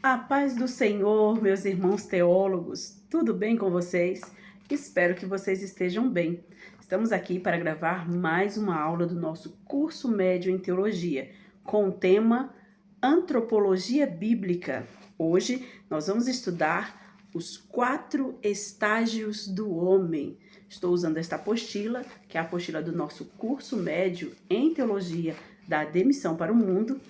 A paz do Senhor, meus irmãos teólogos, tudo bem com vocês? Espero que vocês estejam bem. Estamos aqui para gravar mais uma aula do nosso curso médio em teologia, com o tema Antropologia Bíblica. Hoje nós vamos estudar os 4 estágios do homem. Estou usando esta apostila, que é a apostila do nosso curso médio em teologia da Admissão para o Mundo,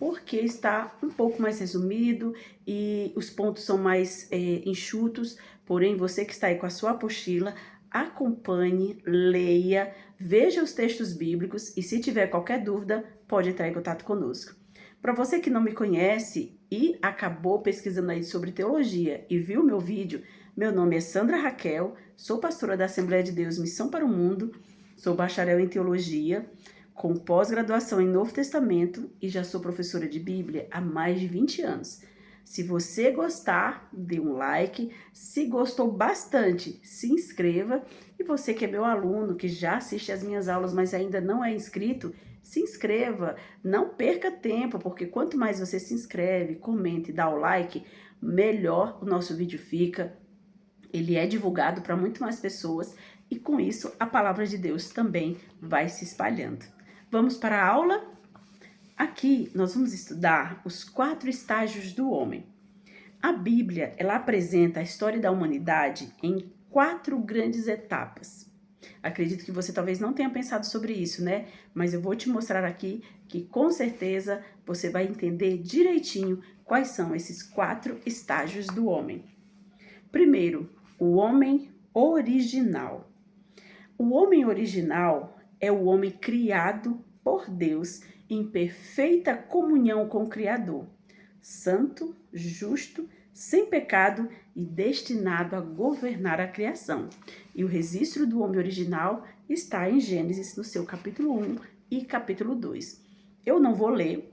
porque está um pouco mais resumido e os pontos são mais enxutos. Porém, você que está aí com a sua apostila, acompanhe, leia, veja os textos bíblicos e se tiver qualquer dúvida, pode entrar em contato conosco. Para você que não me conhece e acabou pesquisando aí sobre teologia e viu meu vídeo, meu nome é Sandra Raquel, sou pastora da Assembleia de Deus Missão para o Mundo, sou bacharel em teologia, com pós-graduação em Novo Testamento e já sou professora de Bíblia há mais de 20 anos. Se você gostar, dê um like. Se gostou bastante, se inscreva. E você que é meu aluno, que já assiste às minhas aulas, mas ainda não é inscrito, se inscreva. Não perca tempo, porque quanto mais você se inscreve, comenta e dá o like, melhor o nosso vídeo fica. Ele é divulgado para muito mais pessoas e com isso a palavra de Deus também vai se espalhando. Vamos para a aula? Aqui nós vamos estudar os 4 estágios do homem. A Bíblia, ela apresenta a história da humanidade em 4 grandes etapas. Acredito que você talvez não tenha pensado sobre isso, né? Mas eu vou te mostrar aqui que com certeza você vai entender direitinho quais são esses 4 estágios do homem. Primeiro, o homem original. O homem original é o homem criado por Deus em perfeita comunhão com o Criador, santo, justo, sem pecado e destinado a governar a criação. E o registro do homem original está em Gênesis, no seu capítulo 1 e capítulo 2. Eu não vou ler,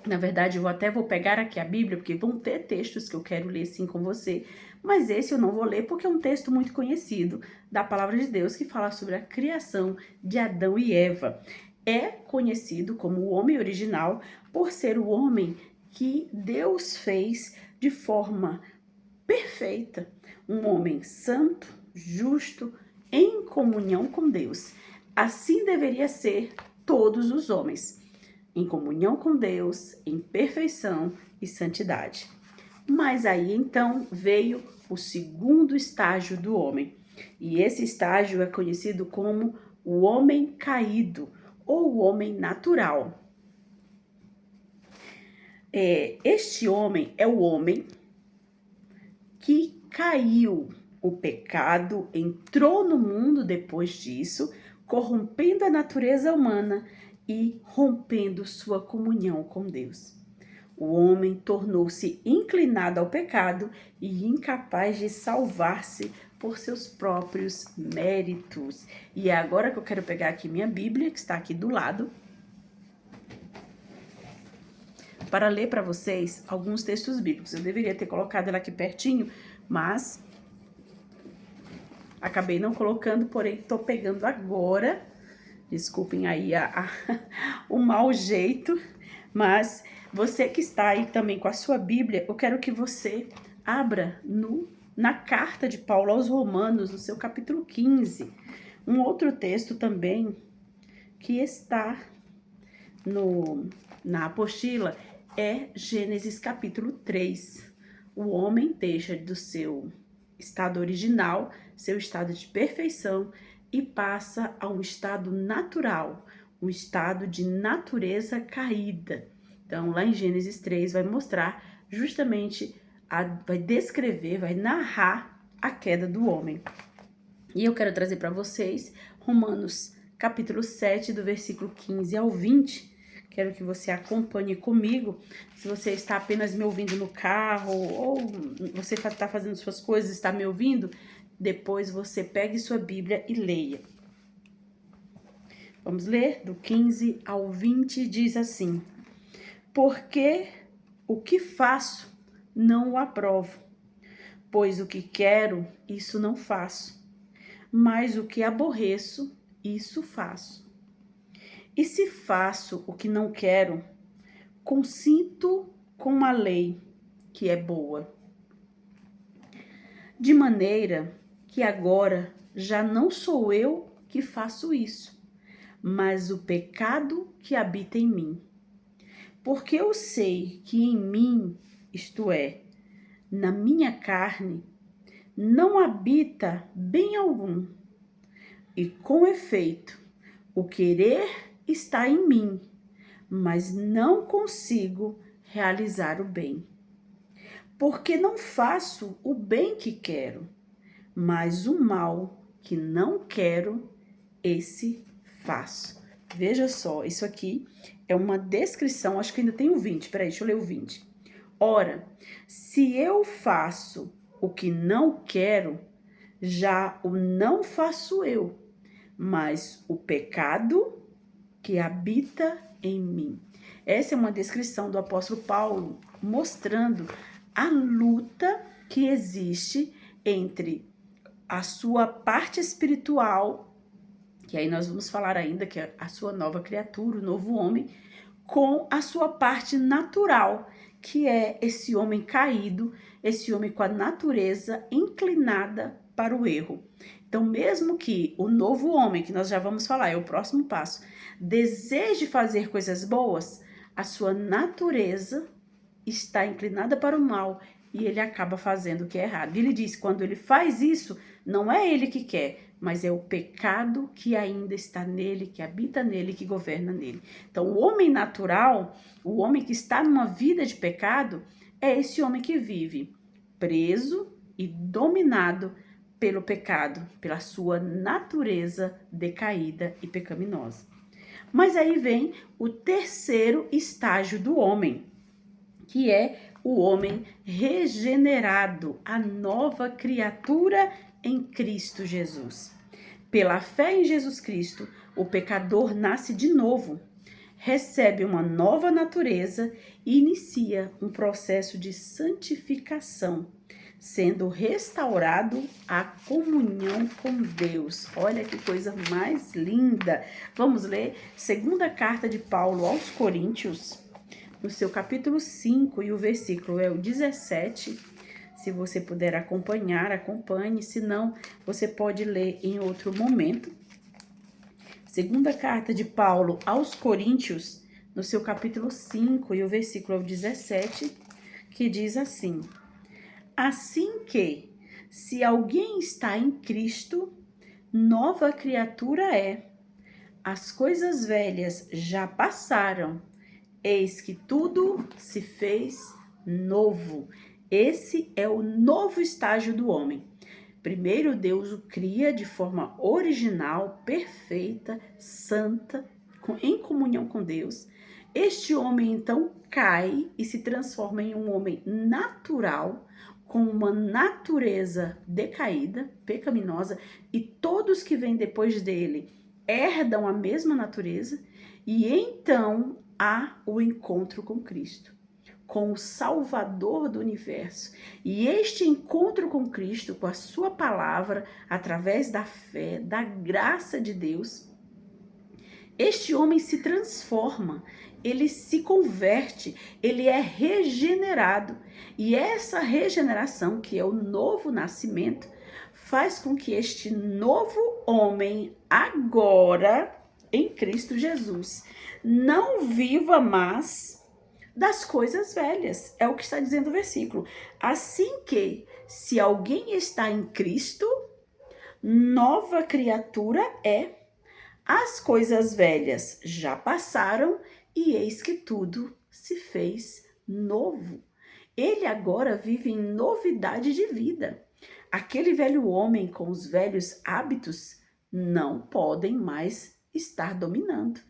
na verdade eu até vou pegar aqui a Bíblia, porque vão ter textos que eu quero ler sim com você, mas esse eu não vou ler porque é um texto muito conhecido da palavra de Deus que fala sobre a criação de Adão e Eva. É conhecido como o homem original por ser o homem que Deus fez de forma perfeita. Um homem santo, justo, em comunhão com Deus. Assim deveria ser todos os homens, em comunhão com Deus, em perfeição e santidade. Mas aí então veio o segundo estágio do homem. E esse estágio é conhecido como o homem caído ou o homem natural. Este homem é o homem que caiu. O pecado entrou no mundo depois disso, corrompendo a natureza humana e rompendo sua comunhão com Deus. O homem tornou-se inclinado ao pecado e incapaz de salvar-se por seus próprios méritos. E é agora que eu quero pegar aqui minha Bíblia, que está aqui do lado, para ler para vocês alguns textos bíblicos. Eu deveria ter colocado ela aqui pertinho, mas acabei não colocando, porém estou pegando agora. Desculpem aí o mau jeito, mas você que está aí também com a sua Bíblia, eu quero que você abra na carta de Paulo aos Romanos, no seu capítulo 15. Um outro texto também que está na apostila é Gênesis capítulo 3. O homem deixa do seu estado original, seu estado de perfeição, e passa a um estado natural, um estado de natureza caída. Então, lá em Gênesis 3 vai mostrar justamente, vai descrever, vai narrar a queda do homem. E eu quero trazer para vocês Romanos capítulo 7, do versículo 15 ao 20. Quero que você acompanhe comigo. Se você está apenas me ouvindo no carro ou você está fazendo suas coisas, está me ouvindo, depois você pegue sua Bíblia e leia. Vamos ler? Do 15 ao 20 diz assim: porque o que faço não o aprovo, pois o que quero, isso não faço, mas o que aborreço, isso faço. E se faço o que não quero, consinto com a lei, que é boa. De maneira que agora já não sou eu que faço isso, mas o pecado que habita em mim. Porque eu sei que em mim, isto é, na minha carne, não habita bem algum. E com efeito, o querer está em mim, mas não consigo realizar o bem. Porque não faço o bem que quero, mas o mal que não quero, esse faço. Veja só, isso aqui é uma descrição, acho que ainda tem o 20, peraí, deixa eu ler o 20. Ora, se eu faço o que não quero, já o não faço eu, mas o pecado que habita em mim. Essa é uma descrição do apóstolo Paulo, mostrando a luta que existe entre a sua parte espiritual, que aí nós vamos falar ainda que é a sua nova criatura, o novo homem, com a sua parte natural, que é esse homem caído, esse homem com a natureza inclinada para o erro. Então, mesmo que o novo homem, que nós já vamos falar, é o próximo passo, deseje fazer coisas boas, a sua natureza está inclinada para o mal e ele acaba fazendo o que é errado. E ele diz, quando ele faz isso, não é ele que quer, mas é o pecado que ainda está nele, que habita nele, que governa nele. Então, o homem natural, o homem que está numa vida de pecado, é esse homem que vive preso e dominado pelo pecado, pela sua natureza decaída e pecaminosa. Mas aí vem o terceiro estágio do homem, que é o homem regenerado, a nova criatura em Cristo Jesus. Pela fé em Jesus Cristo, o pecador nasce de novo, recebe uma nova natureza e inicia um processo de santificação, sendo restaurado à comunhão com Deus. Olha que coisa mais linda! Vamos ler segunda carta de Paulo aos Coríntios, no seu capítulo 5, e o versículo é o 17. Se você puder acompanhar, acompanhe, se não, você pode ler em outro momento. Segunda carta de Paulo aos Coríntios, no seu capítulo 5, e o versículo é o 17, que diz assim: assim que, se alguém está em Cristo, nova criatura é. As coisas velhas já passaram, eis que tudo se fez novo. Esse é o novo estágio do homem. Primeiro, Deus o cria de forma original, perfeita, santa, em comunhão com Deus. Este homem, então, cai e se transforma em um homem natural, com uma natureza decaída, pecaminosa, e todos que vêm depois dele herdam a mesma natureza, e então há o encontro com Cristo, com o Salvador do universo. E este encontro com Cristo, com a sua palavra, através da fé, da graça de Deus, este homem se transforma, ele se converte, ele é regenerado. E essa regeneração, que é o novo nascimento, faz com que este novo homem, agora em Cristo Jesus, não viva mais das coisas velhas. É o que está dizendo o versículo. Assim que, se alguém está em Cristo, nova criatura é. As coisas velhas já passaram e eis que tudo se fez novo. Ele agora vive em novidade de vida. Aquele velho homem com os velhos hábitos não podem mais estar dominando.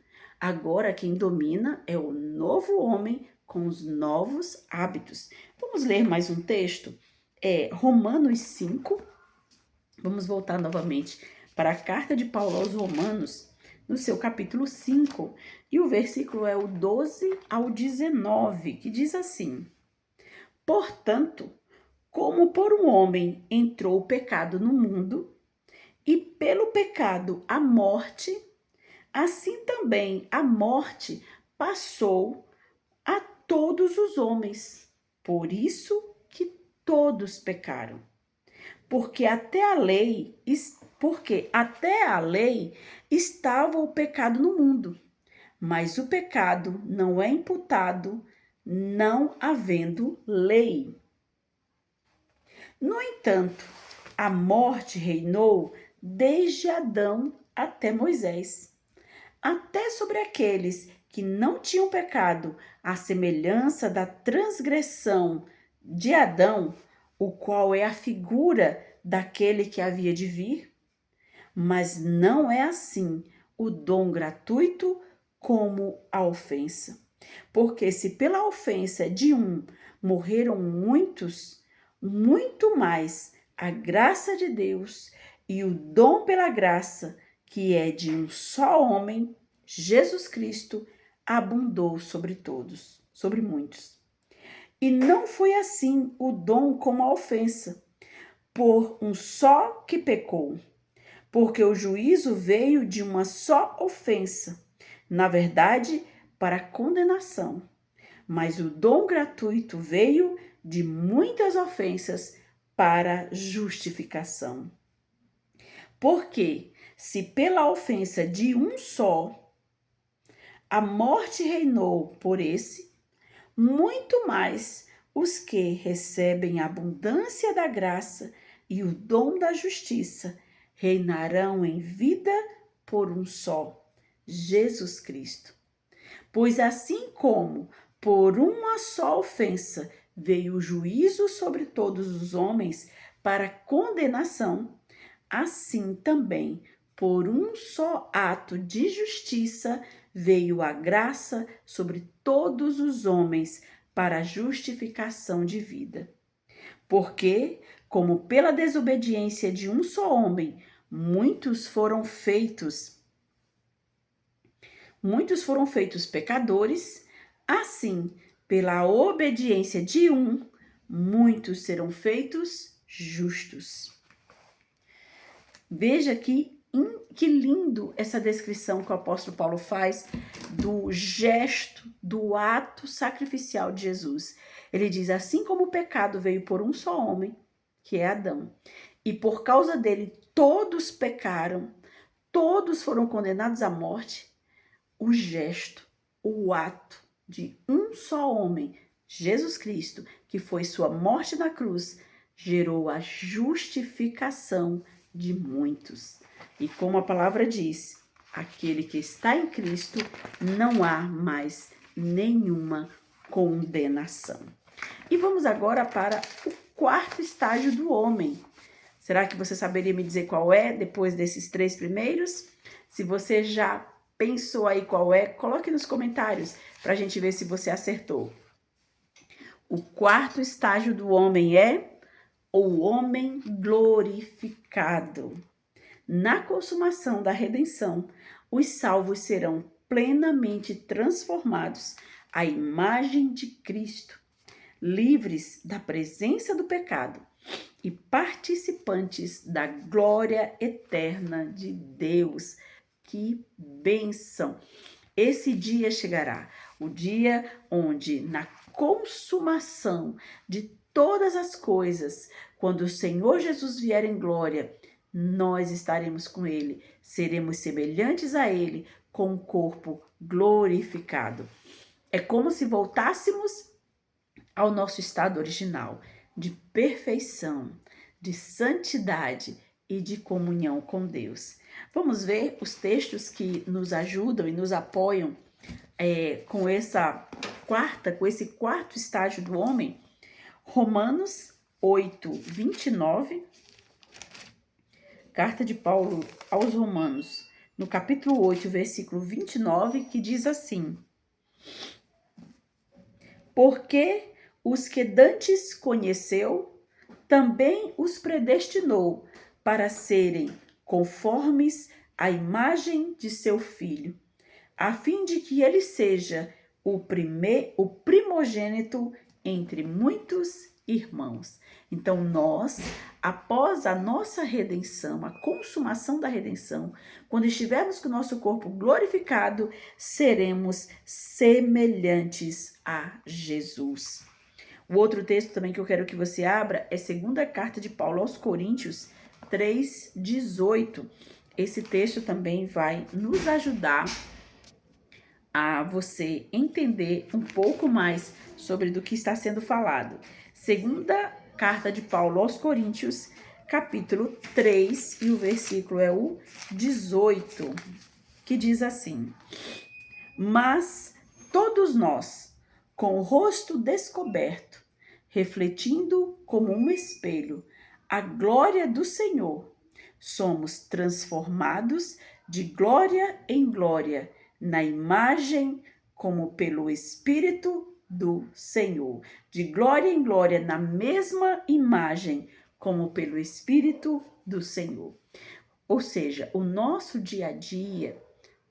Agora quem domina é o novo homem com os novos hábitos. Vamos ler mais um texto? Romanos 5. Vamos voltar novamente para a carta de Paulo aos Romanos, no seu capítulo 5, e o versículo é o 12 ao 19, que diz assim: portanto, como por um homem entrou o pecado no mundo, e pelo pecado a morte, assim também a morte passou a todos os homens, Por isso que todos pecaram. Porque até a lei estava o pecado no mundo, mas o pecado não é imputado não havendo lei. No entanto, a morte reinou desde Adão até Moisés, até sobre aqueles que não tinham pecado, à semelhança da transgressão de Adão, o qual é a figura daquele que havia de vir. Mas não é assim o dom gratuito como a ofensa. Porque se pela ofensa de um morreram muitos, muito mais a graça de Deus e o dom pela graça, que é de um só homem, Jesus Cristo, abundou sobre todos, sobre muitos. E não foi assim o dom como a ofensa, por um só que pecou. Porque o juízo veio de uma só ofensa, na verdade, para condenação. Mas o dom gratuito veio de muitas ofensas para justificação. Porque, se pela ofensa de um só a morte reinou por esse, muito mais os que recebem a abundância da graça e o dom da justiça reinarão em vida por um só, Jesus Cristo. Pois assim como por uma só ofensa veio o juízo sobre todos os homens para condenação, assim também por um só ato de justiça veio a graça sobre todos os homens para a justificação de vida. Porque, como pela desobediência de um só homem, muitos foram feitos pecadores, assim, pela obediência de um, muitos serão feitos justos. Veja que lindo essa descrição que o apóstolo Paulo faz do gesto, do ato sacrificial de Jesus. Ele diz, assim como o pecado veio por um só homem, que é Adão, e por causa dele todos pecaram, todos foram condenados à morte, o gesto, o ato de um só homem, Jesus Cristo, que foi sua morte na cruz, gerou a justificação de muitos. E como a palavra diz, aquele que está em Cristo, não há mais nenhuma condenação. E vamos agora para o quarto estágio do homem. Será que você saberia me dizer qual é depois desses três primeiros? Se você já pensou aí qual é, coloque nos comentários para a gente ver se você acertou. O quarto estágio do homem é o homem glorificado. Na consumação da redenção, os salvos serão plenamente transformados à imagem de Cristo, livres da presença do pecado e participantes da glória eterna de Deus. Que bênção! Esse dia chegará, o dia onde, na consumação de todas as coisas, quando o Senhor Jesus vier em glória, nós estaremos com Ele, seremos semelhantes a Ele, com o corpo glorificado. É como se voltássemos ao nosso estado original, de perfeição, de santidade e de comunhão com Deus. Vamos ver os textos que nos ajudam e nos apoiam com esse quarto estágio do homem. Romanos 8, 29, carta de Paulo aos Romanos, no capítulo 8, versículo 29, que diz assim: porque os que dantes conheceu, também os predestinou para serem conformes à imagem de seu Filho, a fim de que ele seja o primogênito entre muitos irmãos. Então nós, após a nossa redenção, a consumação da redenção, quando estivermos com o nosso corpo glorificado, seremos semelhantes a Jesus. O outro texto também que eu quero que você abra é a segunda carta de Paulo aos Coríntios 3:18. Esse texto também vai nos ajudar a você entender um pouco mais sobre do que está sendo falado. Segunda carta de Paulo aos Coríntios, capítulo 3, e o versículo é o 18, que diz assim: Mas todos nós, com o rosto descoberto, refletindo como um espelho a glória do Senhor, somos transformados de glória em glória na imagem como pelo Espírito do Senhor. De glória em glória na mesma imagem como pelo Espírito do Senhor. Ou seja, o nosso dia a dia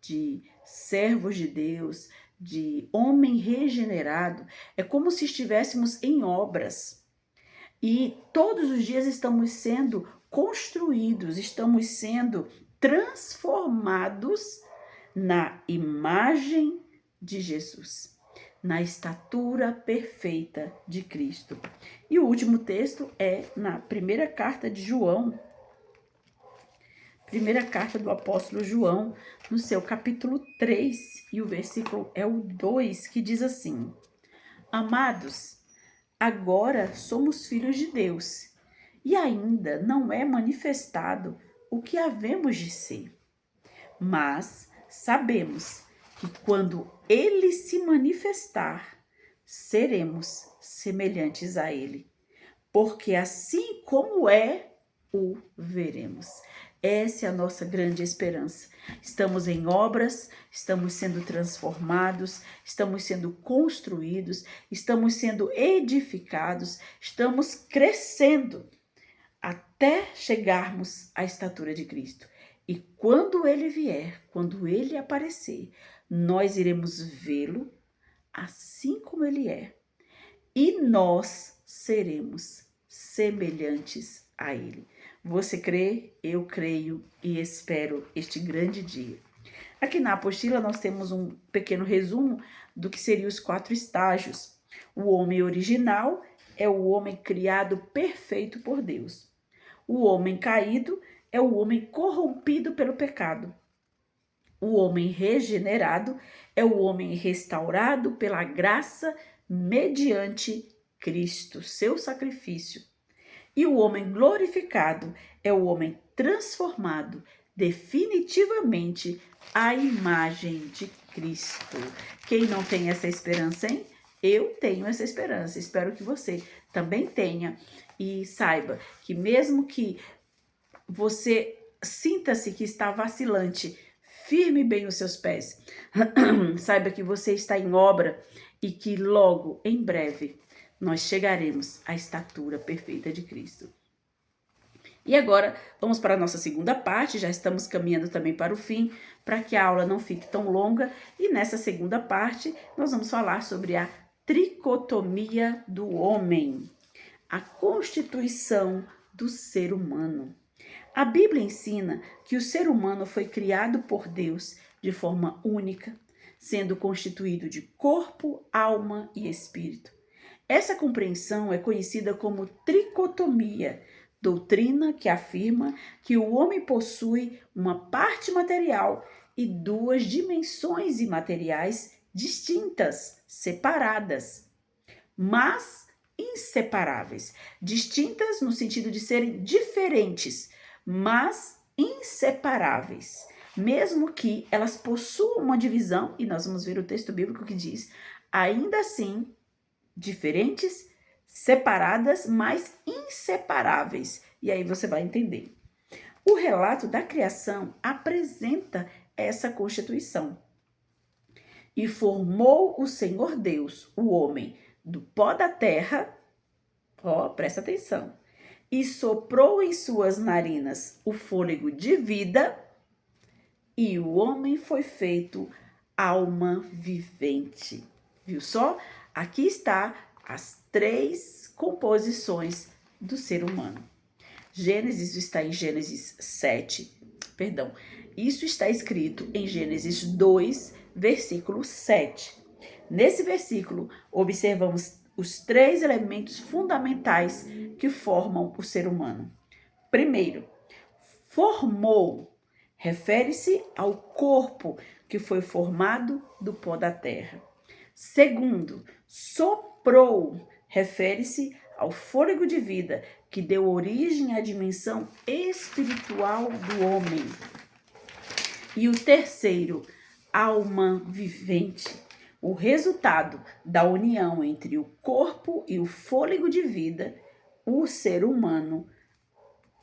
de servos de Deus, de homem regenerado, é como se estivéssemos em obras. E todos os dias estamos sendo construídos, estamos sendo transformados na imagem de Jesus, na estatura perfeita de Cristo. E o último texto é na primeira carta de João, primeira carta do apóstolo João, no seu capítulo 3, e o versículo é o 2, que diz assim: Amados, agora somos filhos de Deus, e ainda não é manifestado o que havemos de ser. Mas sabemos que quando ele se manifestar, seremos semelhantes a ele, porque assim como é, o veremos. Essa é a nossa grande esperança. Estamos em obras, estamos sendo transformados, estamos sendo construídos, estamos sendo edificados, estamos crescendo até chegarmos à estatura de Cristo. E quando ele vier, quando ele aparecer, nós iremos vê-lo assim como ele é. E nós seremos semelhantes a ele. Você crê? Eu creio e espero este grande dia. Aqui na apostila nós temos um pequeno resumo do que seriam os 4 estágios. O homem original é o homem criado perfeito por Deus. O homem caído é o homem corrompido pelo pecado. O homem regenerado é o homem restaurado pela graça mediante Cristo, seu sacrifício. E o homem glorificado é o homem transformado definitivamente à imagem de Cristo. Quem não tem essa esperança, hein? Eu tenho essa esperança. Espero que você também tenha. E saiba que mesmo que você sinta-se que está vacilante, firme bem os seus pés. Saiba que você está em obra e que logo, em breve, nós chegaremos à estatura perfeita de Cristo. E agora, vamos para a nossa segunda parte, já estamos caminhando também para o fim, para que a aula não fique tão longa. E nessa segunda parte, nós vamos falar sobre a tricotomia do homem, a constituição do ser humano. A Bíblia ensina que o ser humano foi criado por Deus de forma única, sendo constituído de corpo, alma e espírito. Essa compreensão é conhecida como tricotomia, doutrina que afirma que o homem possui uma parte material e 2 dimensões imateriais distintas, separadas, mas inseparáveis. Distintas no sentido de serem diferentes, mas inseparáveis. Mesmo que elas possuam uma divisão, e nós vamos ver o texto bíblico que diz, ainda assim, diferentes, separadas, mas inseparáveis. E aí você vai entender. O relato da criação apresenta essa constituição. E formou o Senhor Deus, o homem, do pó da terra, presta atenção, e soprou em suas narinas o fôlego de vida, e o homem foi feito alma vivente. Viu só? Aqui está as 3 composições do ser humano. Gênesis está em Gênesis 7, isso está escrito em Gênesis 2, versículo 7. Nesse versículo, observamos os 3 elementos fundamentais que formam o ser humano. Primeiro, formou refere-se ao corpo que foi formado do pó da terra. Segundo, soprou refere-se ao fôlego de vida que deu origem à dimensão espiritual do homem. E o terceiro, alma vivente, o resultado da união entre o corpo e o fôlego de vida, o ser humano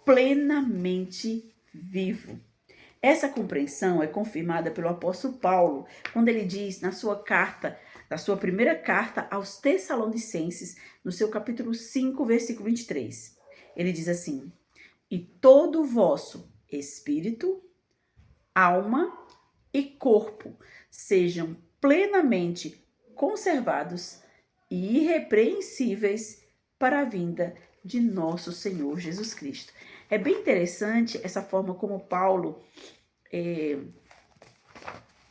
plenamente vivo. Essa compreensão é confirmada pelo apóstolo Paulo, quando ele diz na sua primeira carta aos Tessalonicenses, no seu capítulo 5, versículo 23. Ele diz assim: e todo o vosso espírito, alma e corpo sejam plenamente conservados e irrepreensíveis para a vinda de nosso Senhor Jesus Cristo. É bem interessante essa forma como Paulo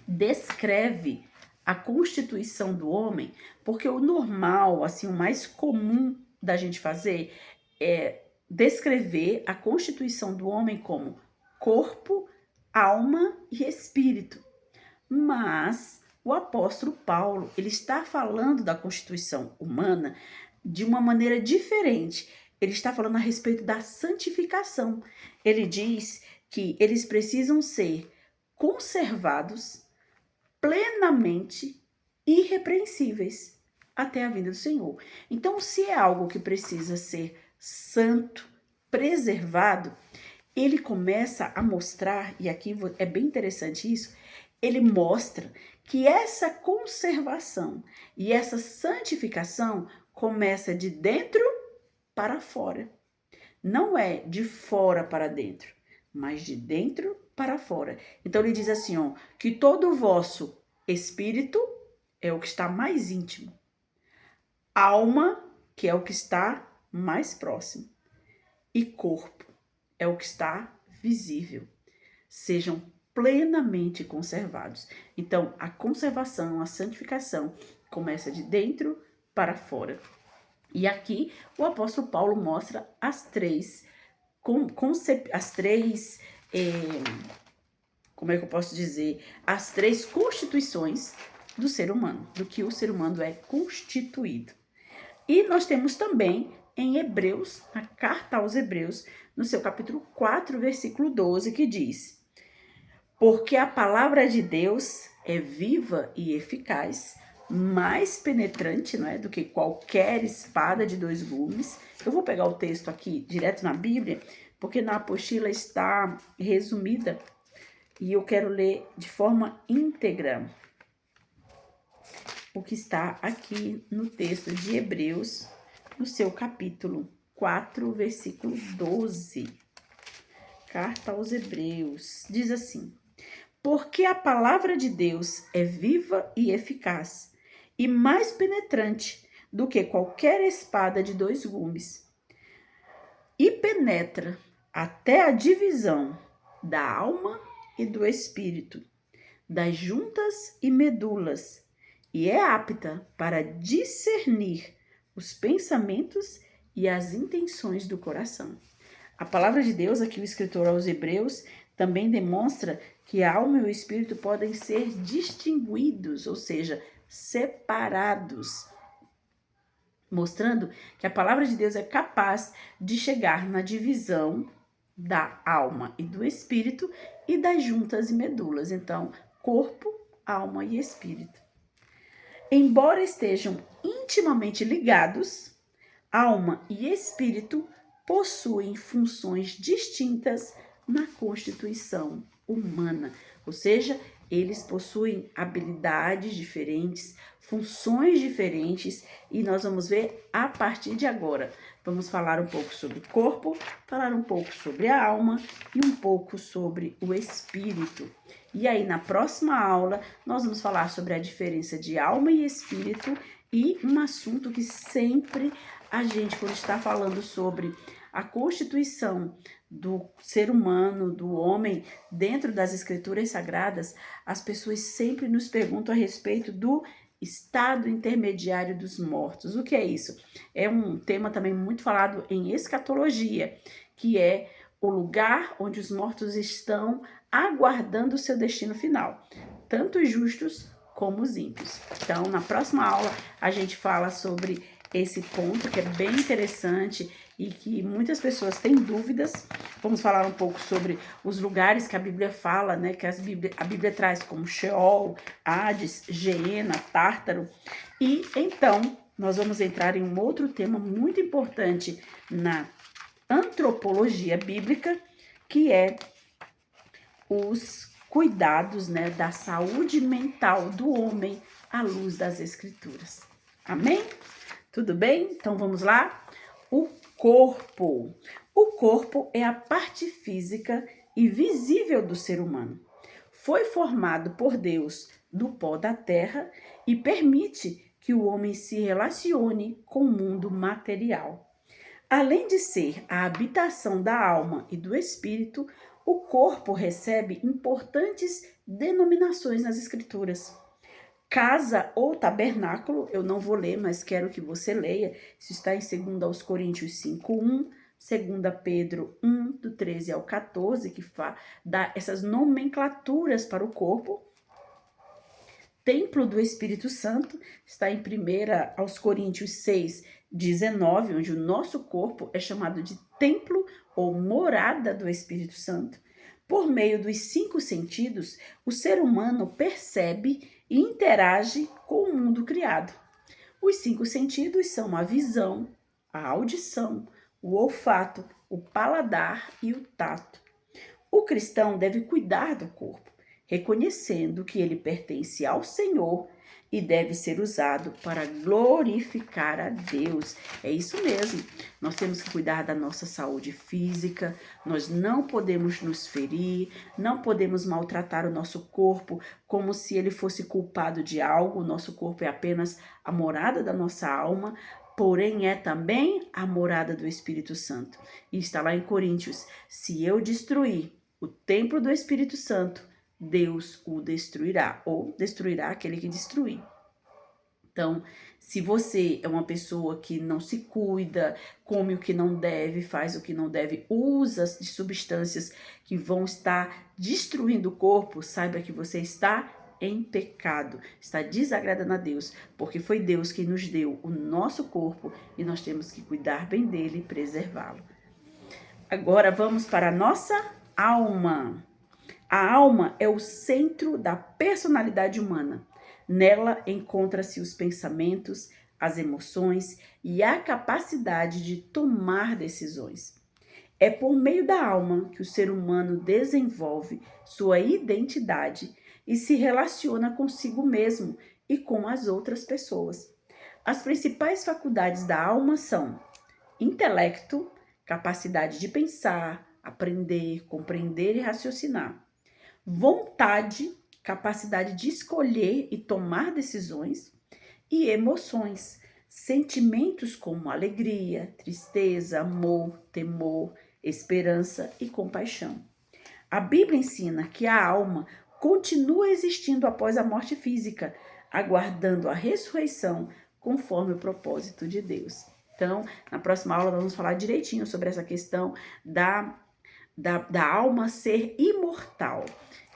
descreve a constituição do homem, porque o normal, assim, o mais comum da gente fazer é descrever a constituição do homem como corpo, alma e espírito. Mas o apóstolo Paulo, ele está falando da constituição humana de uma maneira diferente. Ele está falando a respeito da santificação. Ele diz que eles precisam ser conservados plenamente irrepreensíveis até a vinda do Senhor. Então, se é algo que precisa ser santo, preservado, ele começa a mostrar, e aqui é bem interessante isso, ele mostra que essa conservação e essa santificação começa de dentro para fora. Não é de fora para dentro, mas de dentro para fora. Então ele diz assim, ó, que todo o vosso espírito é o que está mais íntimo, alma, que é o que está mais próximo, e corpo é o que está visível, sejam plenamente conservados. Então, a conservação, a santificação começa de dentro para fora. E aqui o apóstolo Paulo mostra as três, como é que eu posso dizer? As 3 constituições do ser humano, do que o ser humano é constituído. E nós temos também em Hebreus, na carta aos Hebreus, no seu capítulo 4, versículo 12, que diz: porque a palavra de Deus é viva e eficaz, mais penetrante, não é, do que qualquer espada de 2 gumes. Eu vou pegar o texto aqui direto na Bíblia, porque na apostila está resumida e eu quero ler de forma íntegra o que está aqui no texto de Hebreus, no seu capítulo 4, versículo 12. Carta aos Hebreus, diz assim: porque a palavra de Deus é viva e eficaz, e mais penetrante do que qualquer espada de 2 gumes, e penetra até a divisão da alma e do espírito, das juntas e medulas, e é apta para discernir os pensamentos e as intenções do coração. A palavra de Deus, aqui o escritor aos Hebreus, também demonstra que a alma e o espírito podem ser distinguidos, ou seja, separados, mostrando que a palavra de Deus é capaz de chegar na divisão da alma e do espírito e das juntas e medulas. Então, corpo, alma e espírito. Embora estejam intimamente ligados, alma e espírito possuem funções distintas na constituição humana, ou seja, eles possuem habilidades diferentes, funções diferentes, e nós vamos ver a partir de agora. Vamos falar um pouco sobre o corpo, falar um pouco sobre a alma e um pouco sobre o espírito. E aí, na próxima aula, nós vamos falar sobre a diferença de alma e espírito e um assunto que sempre a gente, quando está falando sobre a constituição do ser humano, do homem, dentro das escrituras sagradas, as pessoas sempre nos perguntam a respeito do estado intermediário dos mortos. O que é isso? É um tema também muito falado em escatologia, que é o lugar onde os mortos estão aguardando o seu destino final, tanto os justos como os ímpios. Então, na próxima aula, a gente fala sobre esse ponto que é bem interessante e que muitas pessoas têm dúvidas. Vamos falar um pouco sobre os lugares que a Bíblia fala, né? Que a Bíblia traz como Sheol, Hades, Geena, Tártaro. E então, nós vamos entrar em um outro tema muito importante na antropologia bíblica, que é os cuidados, né, da saúde mental do homem à luz das Escrituras. Amém? Tudo bem? Então vamos lá? O corpo. O corpo é a parte física e visível do ser humano. Foi formado por Deus do pó da terra e permite que o homem se relacione com o mundo material. Além de ser a habitação da alma e do espírito, o corpo recebe importantes denominações nas Escrituras. Casa ou tabernáculo, eu não vou ler, mas quero que você leia. Isso está em 2 Coríntios 5:1, 2 Pedro 1, do 13 ao 14, que dá essas nomenclaturas para o corpo. Templo do Espírito Santo, está em 1 aos Coríntios 6:19, onde o nosso corpo é chamado de templo ou morada do Espírito Santo. Por meio dos 5 sentidos, o ser humano percebe e interage com o mundo criado. Os 5 sentidos são a visão, a audição, o olfato, o paladar e o tato. O cristão deve cuidar do corpo, reconhecendo que ele pertence ao Senhor e deve ser usado para glorificar a Deus. É isso mesmo. Nós temos que cuidar da nossa saúde física, nós não podemos nos ferir, não podemos maltratar o nosso corpo como se ele fosse culpado de algo. O nosso corpo é apenas a morada da nossa alma, porém é também a morada do Espírito Santo. E está lá em Coríntios: se eu destruir o templo do Espírito Santo, Deus o destruirá, ou destruirá aquele que destruir. Então, se você é uma pessoa que não se cuida, come o que não deve, faz o que não deve, usa de substâncias que vão estar destruindo o corpo, saiba que você está em pecado, está desagradando a Deus, porque foi Deus quem nos deu o nosso corpo e nós temos que cuidar bem dele e preservá-lo. Agora vamos para a nossa alma. A alma é o centro da personalidade humana. Nela encontra-se os pensamentos, as emoções e a capacidade de tomar decisões. É por meio da alma que o ser humano desenvolve sua identidade e se relaciona consigo mesmo e com as outras pessoas. As principais faculdades da alma são intelecto, capacidade de pensar, aprender, compreender e raciocinar. Vontade, capacidade de escolher e tomar decisões. E emoções, sentimentos como alegria, tristeza, amor, temor, esperança e compaixão. A Bíblia ensina que a alma continua existindo após a morte física, aguardando a ressurreição conforme o propósito de Deus. Então, na próxima aula, vamos falar direitinho sobre essa questão da alma ser imortal.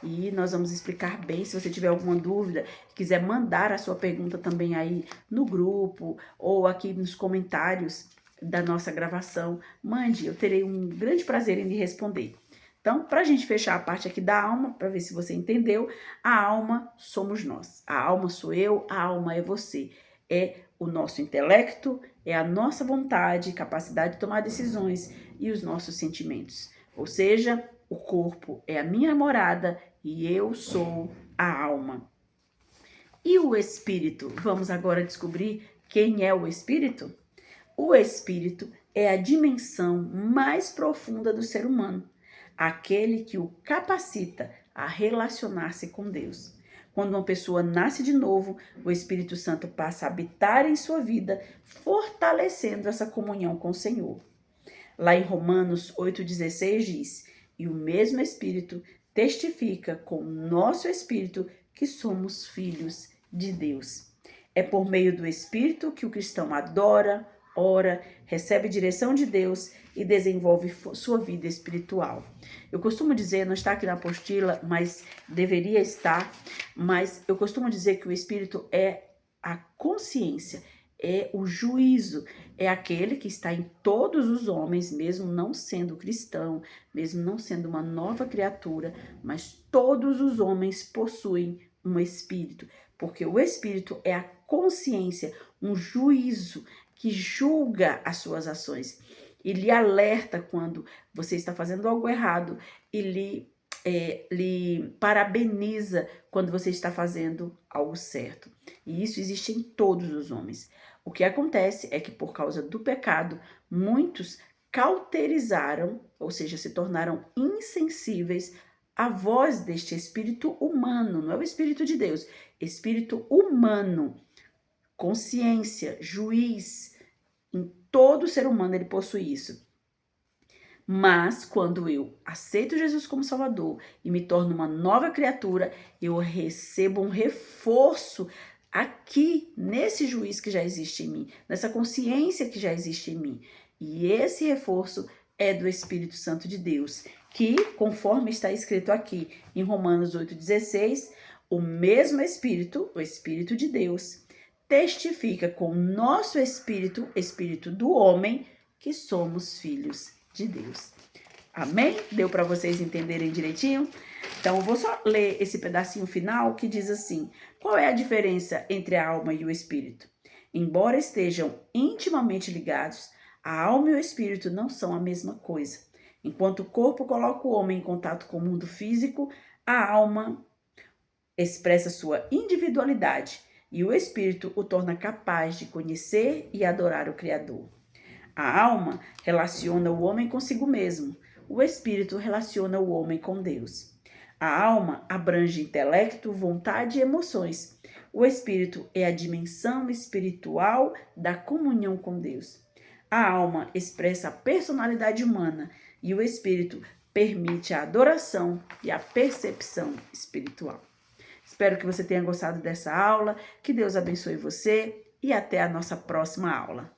E nós vamos explicar bem. Se você tiver alguma dúvida, quiser mandar a sua pergunta também aí no grupo ou aqui nos comentários da nossa gravação, mande, eu terei um grande prazer em lhe responder. Então, para a gente fechar a parte aqui da alma, para ver se você entendeu, a alma somos nós. A alma sou eu, a alma é você. É o nosso intelecto, é a nossa vontade, capacidade de tomar decisões e os nossos sentimentos. Ou seja, o corpo é a minha morada e eu sou a alma. E o espírito? Vamos agora descobrir quem é o espírito? O espírito é a dimensão mais profunda do ser humano, aquele que o capacita a relacionar-se com Deus. Quando uma pessoa nasce de novo, o Espírito Santo passa a habitar em sua vida, fortalecendo essa comunhão com o Senhor. Lá em Romanos 8,16 diz: e o mesmo Espírito testifica com o nosso espírito que somos filhos de Deus. É por meio do Espírito que o cristão adora, ora, recebe direção de Deus e desenvolve sua vida espiritual. Eu costumo dizer, não está aqui na apostila, mas deveria estar, mas eu costumo dizer que o Espírito é a consciência, é o juízo, é aquele que está em todos os homens, mesmo não sendo cristão, mesmo não sendo uma nova criatura, mas todos os homens possuem um espírito, porque o espírito é a consciência, um juízo que julga as suas ações e lhe alerta quando você está fazendo algo errado e lhe parabeniza quando você está fazendo algo certo. E isso existe em todos os homens. O que acontece é que por causa do pecado, muitos cauterizaram, ou seja, se tornaram insensíveis à voz deste espírito humano, não é o espírito de Deus, espírito humano, consciência, juiz, em todo ser humano ele possui isso. Mas quando eu aceito Jesus como Salvador e me torno uma nova criatura, eu recebo um reforço aqui nesse juiz que já existe em mim, nessa consciência que já existe em mim. E esse reforço é do Espírito Santo de Deus, que, conforme está escrito aqui em Romanos 8,16, o mesmo Espírito, o Espírito de Deus, testifica com o nosso espírito, espírito do homem, que somos filhos de Deus. Amém? Deu para vocês entenderem direitinho? Então, eu vou só ler esse pedacinho final que diz assim: qual é a diferença entre a alma e o espírito? Embora estejam intimamente ligados, a alma e o espírito não são a mesma coisa. Enquanto o corpo coloca o homem em contato com o mundo físico, a alma expressa sua individualidade e o espírito o torna capaz de conhecer e adorar o Criador. A alma relaciona o homem consigo mesmo, o espírito relaciona o homem com Deus. A alma abrange intelecto, vontade e emoções. O espírito é a dimensão espiritual da comunhão com Deus. A alma expressa a personalidade humana e o espírito permite a adoração e a percepção espiritual. Espero que você tenha gostado dessa aula, que Deus abençoe você e até a nossa próxima aula.